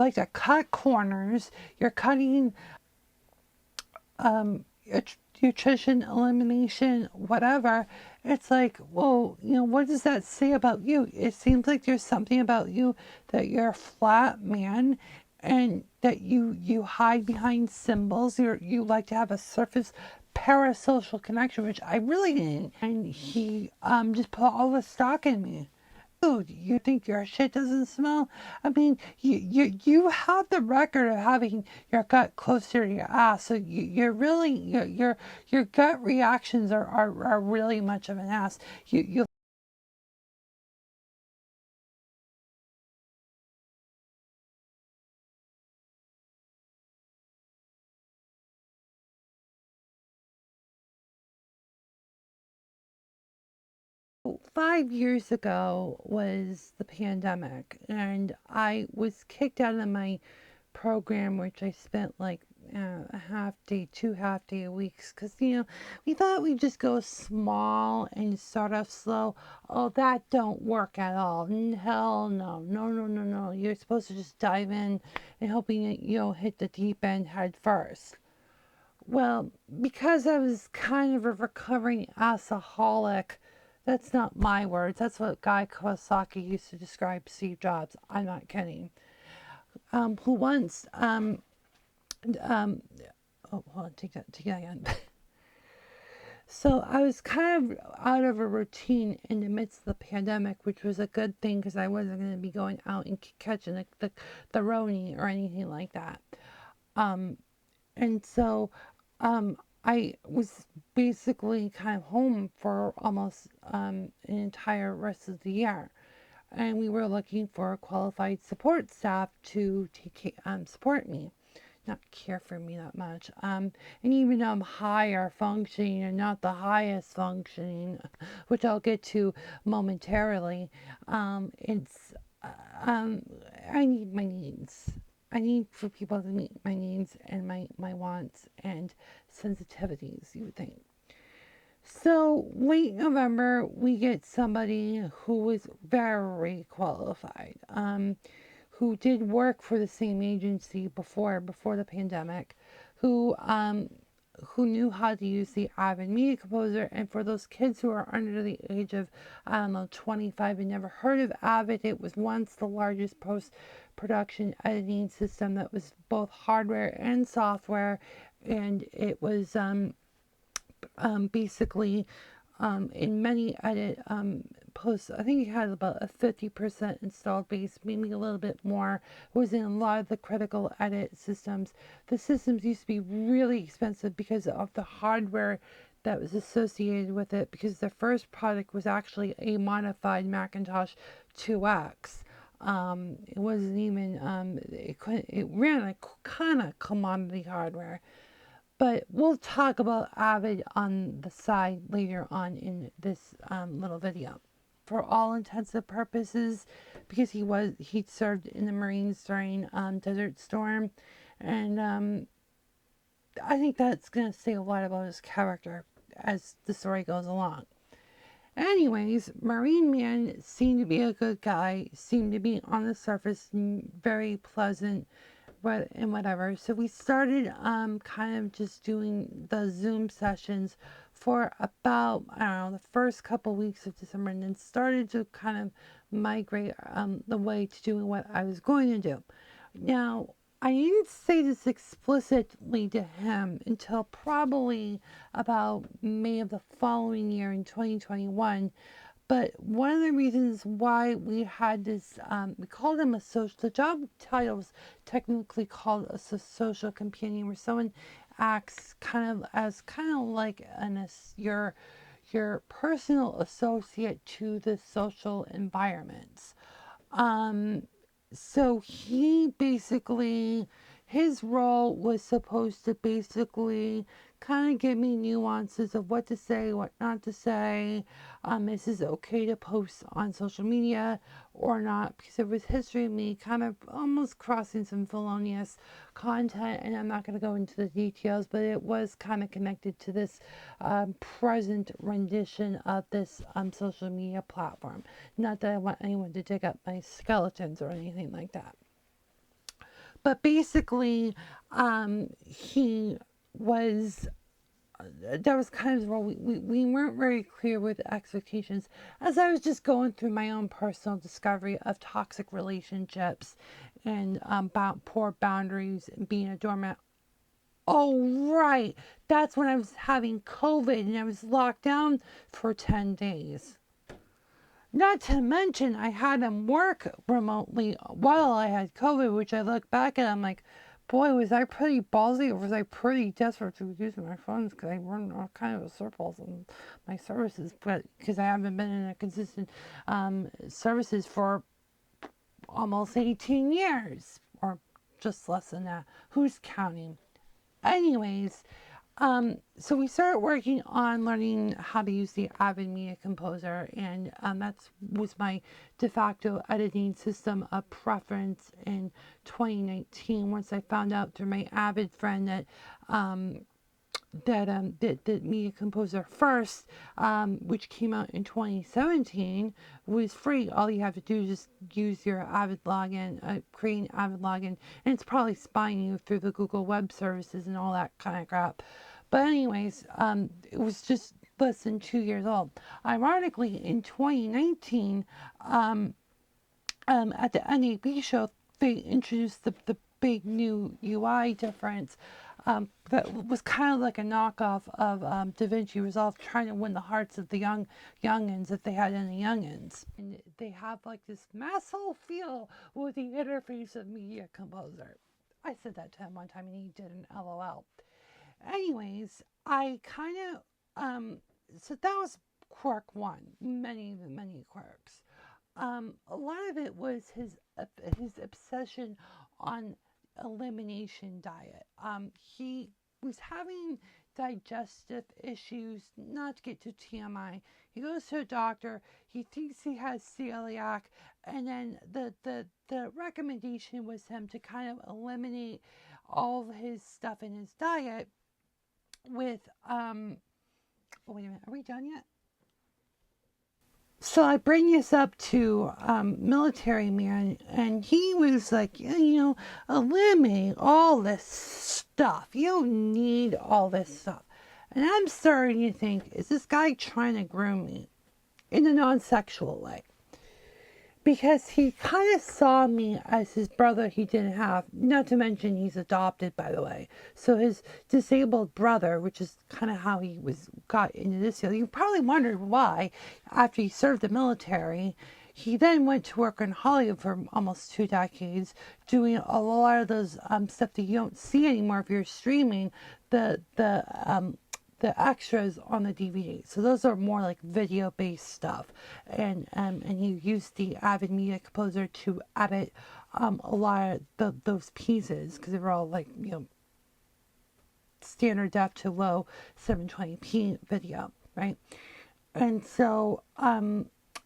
like to cut corners. You're cutting nutrition, elimination, whatever. It's like, well, you know, what does that say about you? It seems like there's something about you that you're a flat man, and that you hide behind symbols. You like to have a surface parasocial connection, which I really didn't. And he just put all the stock in me. Dude, you think your shit doesn't smell? I mean, you have the record of having your gut closer to your ass, so you're really your gut reactions are really much of an ass. You 5 years ago was the pandemic, and I was kicked out of my program, which I spent like a half day, 2 half-day weeks, because you know we thought we'd just go small and start off slow. Oh, that don't work at all. Hell no, no, no, no, no. You're supposed to just dive in and hoping that you'll hit the deep end head first. Well, because I was kind of a recovering alcoholic, that's not my words. That's what Guy Kawasaki used to describe Steve Jobs. I'm not kidding. Who once um, oh, hold on, take that again. So I was kind of out of a routine in the midst of the pandemic, which was a good thing because I wasn't going to be going out and catching the roni or anything like that. Um, and so I was basically kind of home for almost an entire rest of the year. And we were looking for qualified support staff to support me, not care for me that much. And even though I'm higher functioning and not the highest functioning, which I'll get to momentarily, it's um, I need my needs. I need for people to meet my needs and my wants and sensitivities, you would think. So late November, we get somebody who was very qualified, who did work for the same agency before the pandemic, who knew how to use the Avid Media Composer. And for those kids who are under the age of, I don't know, 25 and never heard of Avid, it was once the largest post-production editing system that was both hardware and software, and it was basically in many edit posts, I think it had about a 50% installed base, maybe a little bit more. It was in a lot of the critical edit systems. The systems used to be really expensive because of the hardware that was associated with it, because the first product was actually a modified Macintosh 2X. It wasn't even, it ran a kind of commodity hardware. But we'll talk about Avid on the side later on in this little video. For all intensive purposes, because he served in the Marines during Desert Storm, and I think that's going to say a lot about his character as the story goes along. Anyways, Marine Man seemed to be a good guy, seemed to be on the surface very pleasant, and whatever. So we started kind of just doing the Zoom sessions for about, I don't know, the first couple weeks of December, and then started to kind of migrate the way to doing what I was going to do. Now, I didn't say this explicitly to him until probably about May of the following year in 2021. But one of the reasons why we had this, we called him a social, the job title was technically called a social companion, where someone acts kind of as kind of like your personal associate to the social environments. So he basically, his role was supposed to basically kind of give me nuances of what to say, what not to say. Is this okay to post on social media or not? Because there was history of me kind of almost crossing some felonious content, and I'm not going to go into the details, but it was kind of connected to this present rendition of this social media platform. Not that I want anyone to dig up my skeletons or anything like that. But basically, he was, that was kind of the role. We weren't very clear with expectations as I was just going through my own personal discovery of toxic relationships and about poor boundaries and being a doormat. Oh, right. That's when I was having COVID and I was locked down for 10 days. Not to mention, I had him work remotely while I had COVID, which I look back at, I'm like, boy, was I pretty ballsy or was I pretty desperate to use my funds because I run all kind of a surplus on my services, but because I haven't been in a consistent services for almost 18 years or just less than that. Who's counting? Anyways, so we started working on learning how to use the Avid Media Composer, and that was my de facto editing system of preference in 2019. Once I found out through my Avid friend that that Media Composer first, which came out in 2017, was free. All you have to do is just use your Avid login, create an Avid login, and it's probably spying you through the Google Web Services and all that kind of crap. But anyways, it was just less than 2 years old. Ironically, in 2019, at the NAB show, they introduced the big new UI difference that was kind of like a knockoff of DaVinci Resolve, trying to win the hearts of the youngins if they had any youngins. And they have like this massive feel with the interface of Media Composer. I said that to him one time and he did an LOL. Anyways, I kind of so that was quirk one. Many quirks. A lot of it was his obsession on Elimination Diet. He was having digestive issues. Not to get to TMI, he goes to a doctor. He thinks he has celiac, and then the recommendation was him to kind of eliminate all of his stuff in his diet with oh, wait a minute, are we done yet? So I bring this up to military man, and he was like, eliminate all this stuff. You don't need all this stuff. And I'm starting to think, is this guy trying to groom me in a non-sexual way? Because he kind of saw me as his brother he didn't have. Not to mention he's adopted, by the way. So his disabled brother, which is kind of how he got into this field. You probably wondered why, after he served the military, he then went to work in Hollywood for almost 2 decades, doing a lot of those stuff that you don't see anymore if you're streaming. The extras on the DVD. So those are more like video-based stuff, and he used the Avid Media Composer to edit a lot of those pieces because they were all like standard def to low 720p video, right? And so and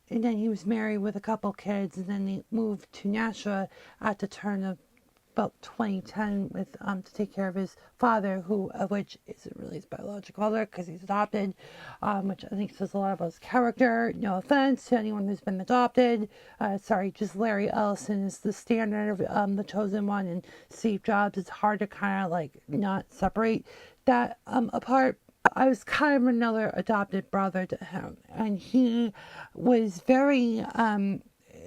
then he was married with a couple kids, and then he moved to Nashua at the turn of about 2010 with to take care of his father, which isn't really his biological father because he's adopted, which I think says a lot about his character. No offense to anyone who's been adopted. Sorry, just Larry Ellison is the standard of the chosen one, and Steve Jobs. It's hard to kind of like not separate that apart. I was kind of another adopted brother to him, and he was very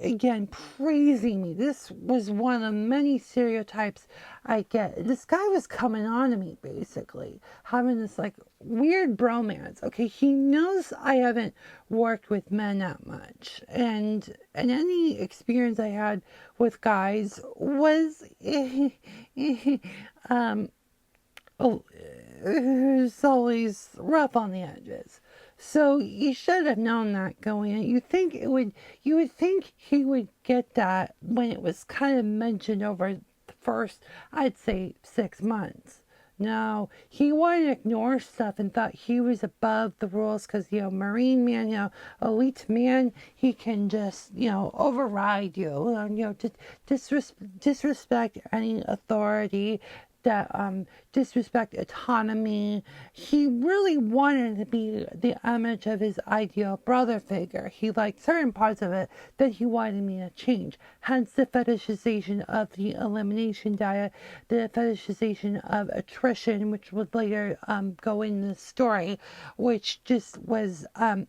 again, praising me. This was one of many stereotypes I get. This guy was coming on to me, basically, having this like weird bromance. Okay, he knows I haven't worked with men that much, and any experience I had with guys was it's always rough on the edges. So you should have known that going in. You would think he would get that when it was kind of mentioned over the first, I'd say, 6 months. No, he wanted to ignore stuff and thought he was above the rules because, Marine man, elite man, he can just, override you, disrespect any authority. disrespect autonomy. He really wanted to be the image of his ideal brother figure. He liked certain parts of it that he wanted me to change. Hence the fetishization of the elimination diet, the fetishization of attrition, which would later go in the story, which just was and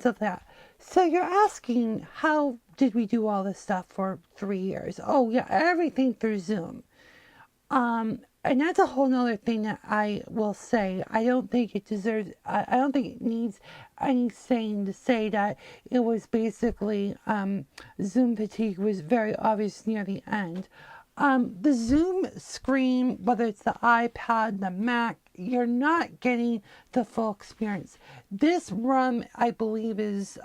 stuff like that. So you're asking, how did we do all this stuff for 3 years? Oh yeah, everything through Zoom. And that's a whole nother thing that I will say. I don't think it deserves, I don't think it needs any saying to say that it was basically, Zoom fatigue was very obvious near the end. The Zoom screen, whether it's the iPad, the Mac, you're not getting the full experience. This room, I believe, is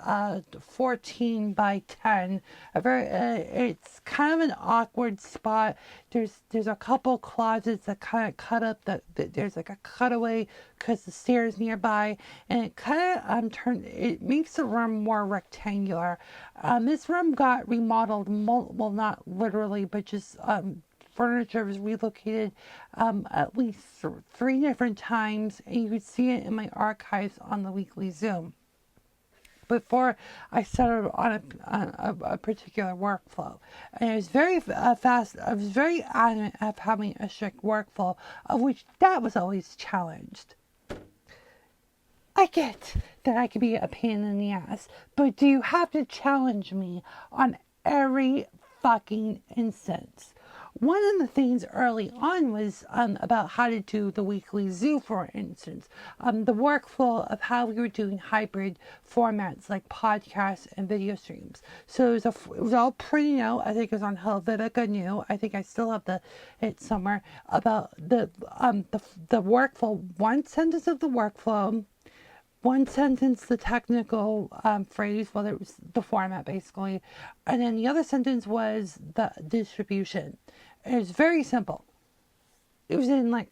14 by 10. It's kind of an awkward spot. There's a couple closets that kind of cut up. There's like a cutaway because the stairs nearby, and it kind of it makes the room more rectangular. This room got remodeled, well, not literally, but just furniture was relocated at least 3 different times, and you could see it in my archives on the weekly Zoom before I started on a particular workflow. And it was very fast. I was very adamant of having a strict workflow, of which that was always challenged. I get that I could be a pain in the ass, but do you have to challenge me on every fucking instance? One of the things early on was about how to do the weekly zoo, for instance. The workflow of how we were doing hybrid formats like podcasts and video streams. So it was all printed out. I think it was on Helvetica New. I think I still have it somewhere about the workflow. One sentence of the workflow. One sentence, the technical phrase, whether it was the format basically, and then the other sentence was the distribution. It was very simple. It was in like,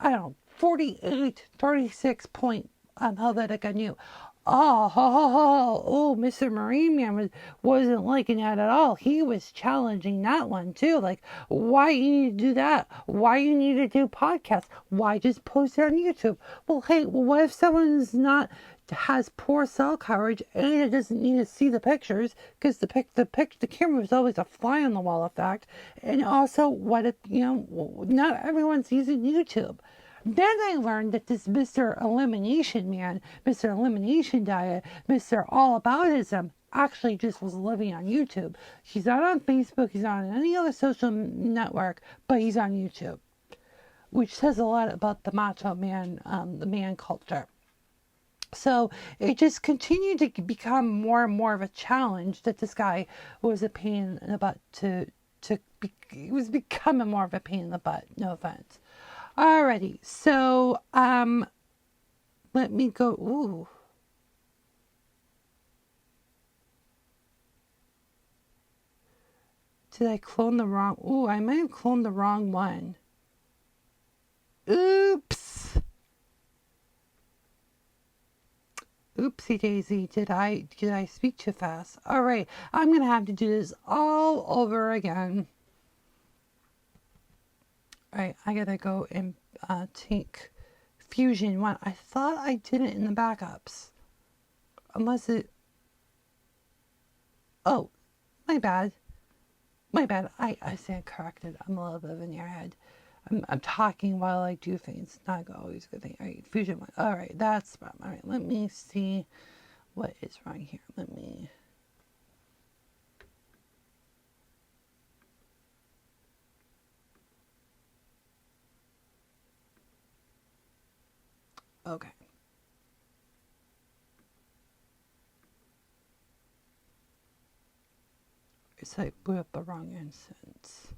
I don't know, 48, 36 point Helvetica New. Oh, Mr. Marine Man wasn't liking that at all. He was challenging that one too. Like, why you need to do that? Why you need to do podcasts? Why just post it on YouTube? Well, hey, what if someone's has poor cell coverage and it doesn't need to see the pictures because the camera is always a fly on the wall effect. And also, what if, not everyone's using YouTube. Then I learned that this Mr. Elimination Man, Mr. Elimination Diet, Mr. All Aboutism actually just was living on YouTube. He's not on Facebook, he's not on any other social network, but he's on YouTube, which says a lot about the macho man, the man culture. So it just continued to become more and more of a challenge that this guy was a pain in the butt he was becoming more of a pain in the butt, no offense. Alrighty, so let me go. Ooh. Did I clone the wrong? Ooh, I might have cloned the wrong one. Oops. Oopsie daisy, did I speak too fast? Alright, I'm gonna have to do this all over again. Alright, I gotta go and take Fusion 1. I thought I did it in the backups. Unless it... Oh, my bad. I stand corrected. I'm a little bit of an airhead. I'm talking while I do things. Not always a good thing. Alright, Fusion 1. Alright, that's... Alright, let me see what is wrong here. Let me... Okay. So I put up the wrong instance.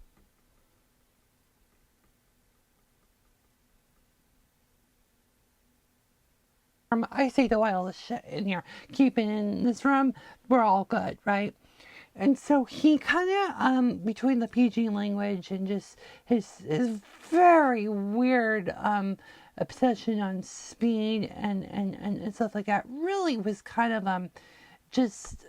I saved a while of shit in here. Keep it in this room. We're all good, right? And so he kind of, between the PG language and just his very weird obsession on speed and stuff like that, really was kind of just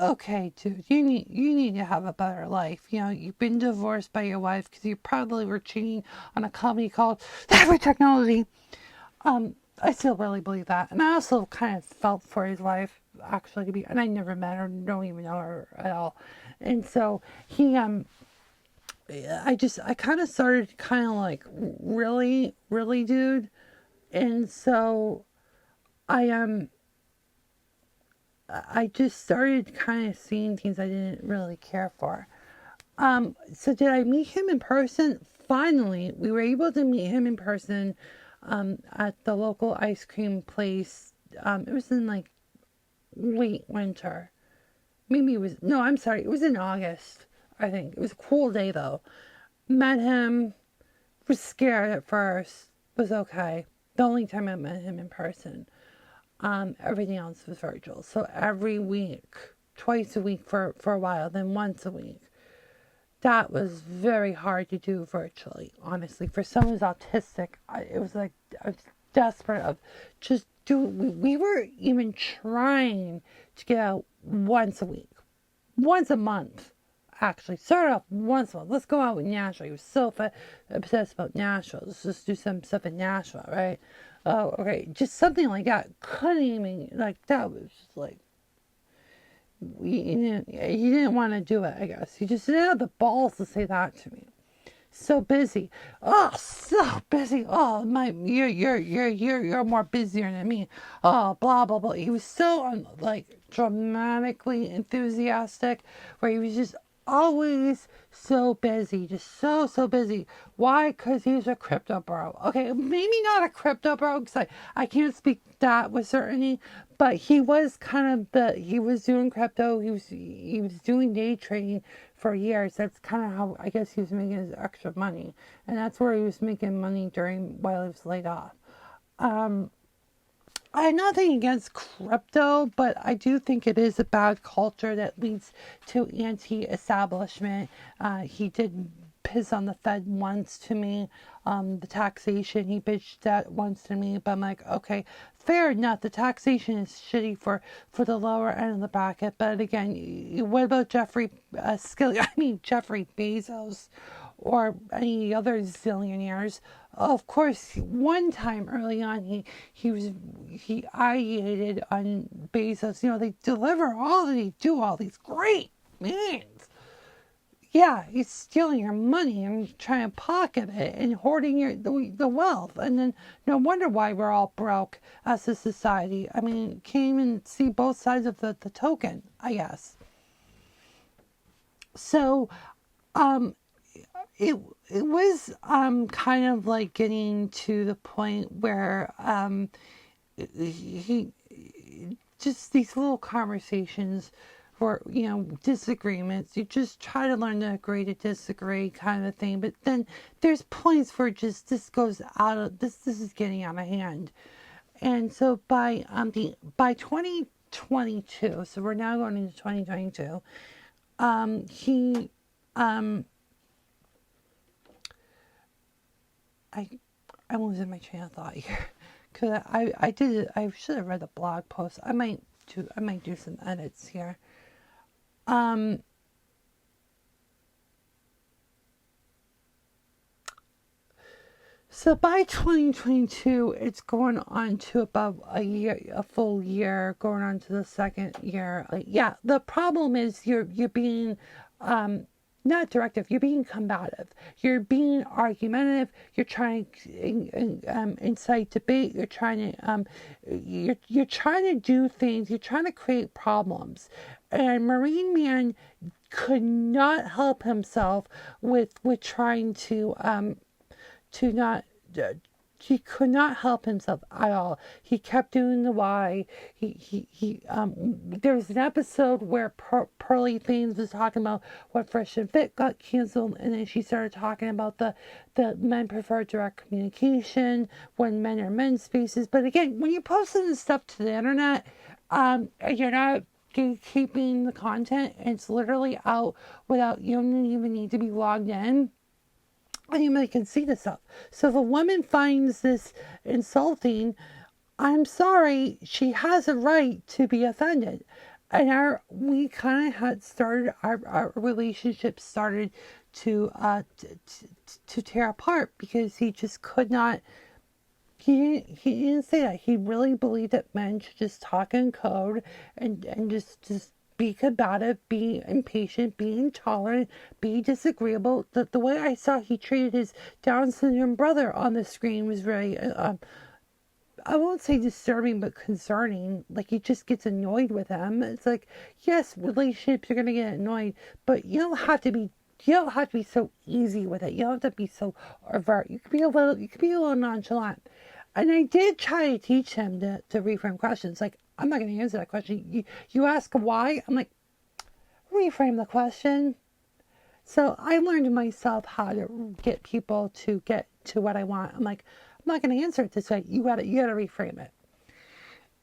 okay, dude, you need to have a better life. You know, you've been divorced by your wife because you probably were cheating on a company called Avid Technology. I still really believe that, and I also kind of felt for his wife actually to be, and I never met her, don't even know her at all, and so he I kind of started kind of like really, really, dude, and so I I just started kind of seeing things I didn't really care for. So did I meet him in person? Finally, we were able to meet him in person at the local ice cream place. It was in like late winter. Maybe it was, no, I'm sorry, it was in August, I think. It was a cool day though. Met him, was scared at first, was okay. The only time I met him in person. Everything else was virtual. So every week, twice a week for a while, then once a week. That was very hard to do virtually, honestly. For someone who's autistic, it was like I was desperate of just do. We were even trying to get out once a week, once a month. Actually, started off once a month. Let's go out with Nashville. He was so obsessed about Nashville. Let's just do some stuff in Nashville, right? Oh, okay. Just something like that. Couldn't even like that was just like he didn't want to do it, I guess. He just didn't have the balls to say that to me. So busy. Oh, so busy. Oh, you're more busier than me. Oh, blah, blah, blah. He was so, like, dramatically enthusiastic, where he was just always so busy. Just so busy. Why? Because he's a crypto bro. Okay, maybe not a crypto bro, because I can't speak that with certainty, but he was kind of he was doing crypto, he was doing day trading for years. That's kind of how I guess he was making his extra money, and that's where he was making money while he was laid off. I have nothing against crypto, but I do think it is a bad culture that leads to anti-establishment. He did piss on the Fed once to me. The taxation, he bitched that once to me, but I'm like, okay, fair enough. The taxation is shitty for the lower end of the bracket, but again, what about Jeffrey Jeffrey Bezos? Or any other zillionaires. Of course, one time early on, he ideated on Bezos. You know, they do all these great things. Yeah, he's stealing your money and trying to pocket it and hoarding the wealth. And then no wonder why we're all broke as a society. I mean, can't even see both sides of the token, I guess. So, it was kind of like getting to the point where he just these little conversations or disagreements, you just try to learn to agree to disagree kind of thing, but then there's points where just this is getting out of hand. And so by 2022, so we're now going into 2022, he I'm losing my train of thought here because I should have read the blog post. I might do some edits here. So by 2022, it's going on to about a full year, going on to the second year. Yeah, the problem is you're being not directive, you're being combative, you're being argumentative, you're trying to incite debate, you're trying to you're trying to do things, you're trying to create problems. And Marine Man could not help himself with trying to not he could not help himself at all. He kept doing the why. There was an episode where Pearly Things was talking about what Fresh and Fit got canceled, and then she started talking about the men prefer direct communication when men are men's spaces. But again, when you're posting this stuff to the internet, you're not keeping the content. It's literally out without you don't even need to be logged in. Anybody can see this stuff. So if a woman finds this insulting, I'm sorry, she has a right to be offended. and we kind of had started our relationship started to tear apart because he just could not. He didn't say that. He really believed that men should just talk in code and just speak about it, be impatient, be intolerant, be disagreeable. The way I saw he treated his Down syndrome brother on the screen was very, I won't say disturbing, but concerning. Like, he just gets annoyed with him. It's like, yes, relationships, you're going to get annoyed, but you don't have to be so easy with it. You don't have to be so overt. You can be a little nonchalant. And I did try to teach him to reframe questions. Like, I'm not going to answer that question. You ask why? I'm like, reframe the question. So I learned myself how to get people to get to what I want. I'm like, I'm not going to answer it this way. You gotta reframe it.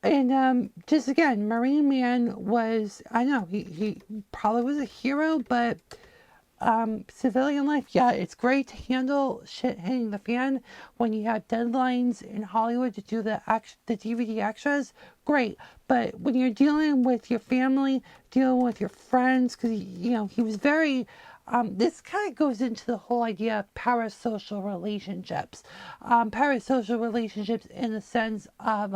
And just again, Marine Man was, I know he probably was a hero, but civilian life, yeah, it's great to handle shit hitting the fan when you have deadlines in Hollywood to do the DVD extras. Great, but when you're dealing with your family, dealing with your friends, because he was very. This kind of goes into the whole idea of parasocial relationships. Parasocial relationships in the sense of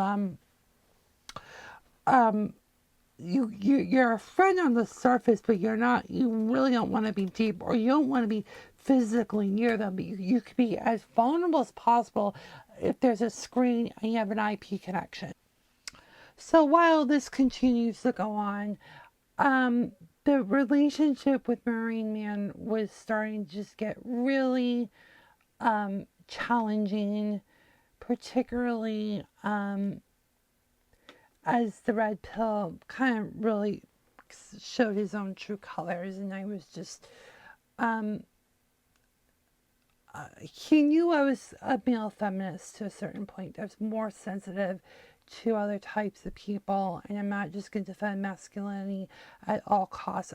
you're a friend on the surface, but you're not. You really don't want to be deep, or you don't want to be physically near them. But you can be as vulnerable as possible if there's a screen and you have an IP connection. So while this continues to go on, the relationship with Marine Man was starting to just get really challenging, particularly as the red pill kind of really showed his own true colors, and I was just he knew I was a male feminist to a certain point. I was more sensitive to other types of people, and I'm not just going to defend masculinity at all costs.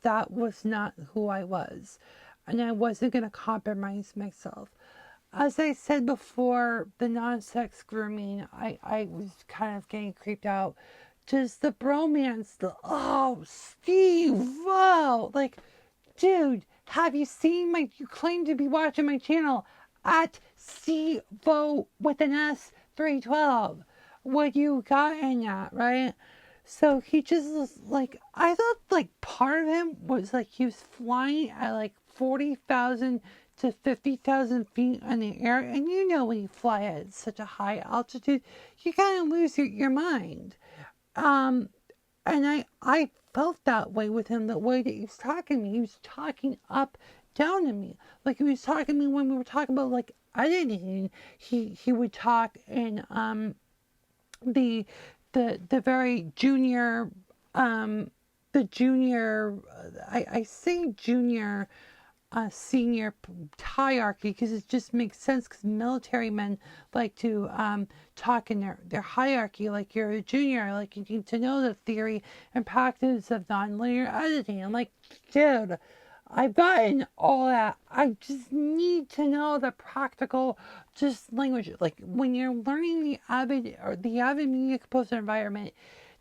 That was not who I was, and I wasn't going to compromise myself. As I said before, the non-sex grooming, I was kind of getting creeped out. Just the bromance, Steve, whoa, like, dude, have you seen you claim to be watching my channel at Stevo with an S 312. What you got in that, right? So he just was like, I thought like part of him was like he was flying at like 40,000 to 50,000 feet in the air. And when you fly at such a high altitude, you kind of lose your mind. And I felt that way with him, the way that he was talking to me. He was talking up, down to me. Like he was talking to me when we were talking about like editing. He would talk in the very junior, the junior, I say junior, senior hierarchy because it just makes sense, because military men like to talk in their hierarchy like you're a junior, like you need to know the theory and practice of nonlinear editing. I'm like, dude, I've gotten all that. I just need to know the practical, just language. Like when you're learning the Avid Media Composer environment,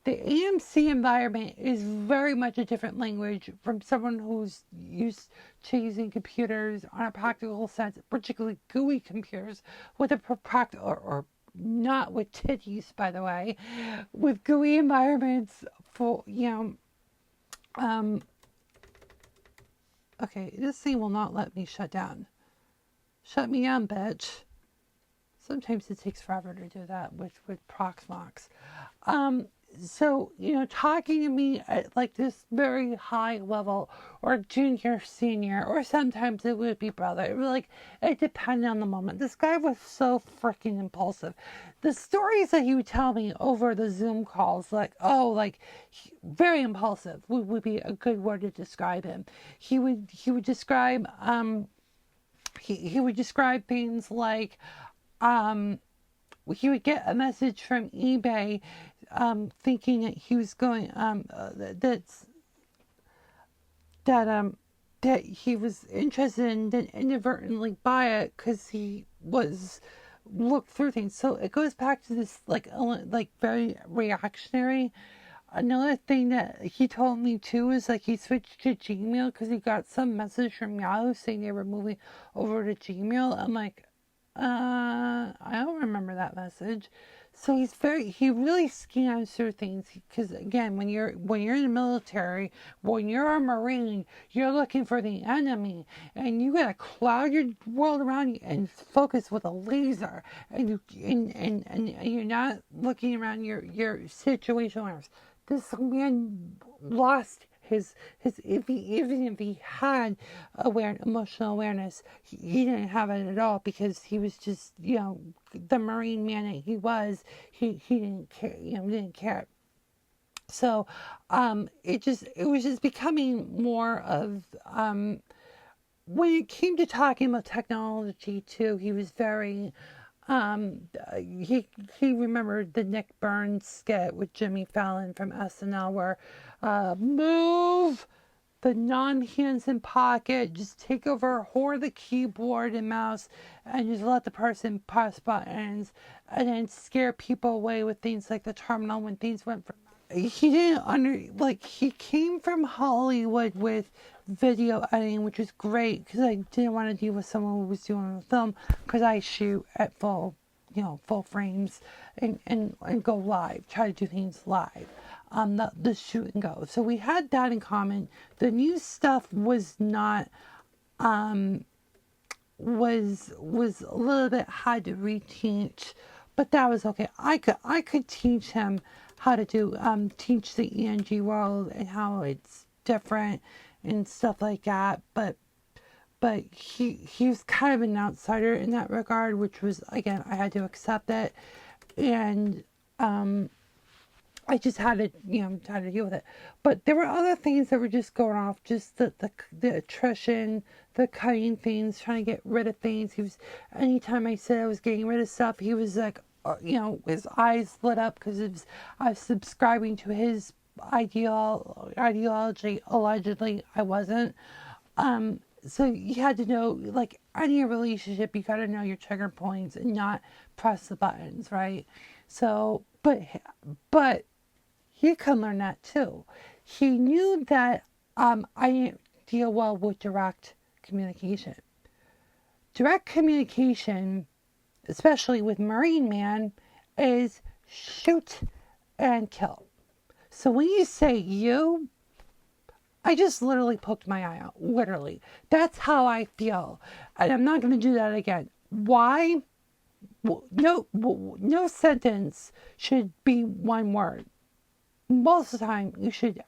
the AMC environment is very much a different language from someone who's used to using computers on a practical sense, particularly GUI computers with a practical, or not with titties, by the way, with GUI environments for, okay, this thing will not let me shut down. Shut me down, bitch. Sometimes it takes forever to do that with Proxmox. So, talking to me at like this very high level, or junior, senior, or sometimes it would be brother. It depended on the moment. This guy was so freaking impulsive. The stories that he would tell me over the Zoom calls, very impulsive would be a good word to describe him. He would describe, he would describe things like, he would get a message from eBay, thinking that he was going, that he was interested in, then inadvertently buy it because he was looked through things. So it goes back to this like very reactionary. another thing that he told me too is like he switched to Gmail because he got some message from Yahoo saying they were moving over to Gmail. I'm like, I don't remember that message. So he really scans through things because again, when you're in the military, when you're a Marine, you're looking for the enemy, and you gotta cloud your world around you and focus with a laser, and you're not looking around your situation awareness. This man lost his even if he had emotional awareness, he didn't have it at all because he was just, the Marine man that he was, he didn't care, didn't care. So it was just becoming more of when it came to talking about technology too, he was very he remembered the Nick Burns skit with Jimmy Fallon from SNL where move the non-hands in pocket, just take over, whore the keyboard and mouse, and just let the person press buttons, and then scare people away with things like the terminal when things went from. He didn't he came from Hollywood with video editing, which was great because I didn't want to deal with someone who was doing a film because I shoot at full frames and go live, try to do things live. The shoot and go. So we had that in common. The new stuff was not was a little bit hard to reteach, but that was okay. I could teach him how to do teach the ENG world and how it's different and stuff like that. But he was kind of an outsider in that regard, which was, again, I had to accept it, and I just had to had to deal with it. But there were other things that were just going off, just the attrition, the cutting things, trying to get rid of things. He was, anytime I said I was getting rid of stuff, he was like, his eyes lit up because I was subscribing to his ideology. Allegedly, I wasn't. So you had to know, like any relationship, you got to know your trigger points and not press the buttons, right? So, but he can learn that too. He knew that I didn't deal well with direct communication. Direct communication, especially with Marine Man, is shoot and kill. So when you say you, I just literally poked my eye out. Literally. That's how I feel. And I'm not going to do that again. Why? No sentence should be one word. Most of the time, you should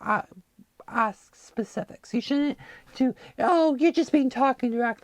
ask specifics. You shouldn't you're just being talking directly.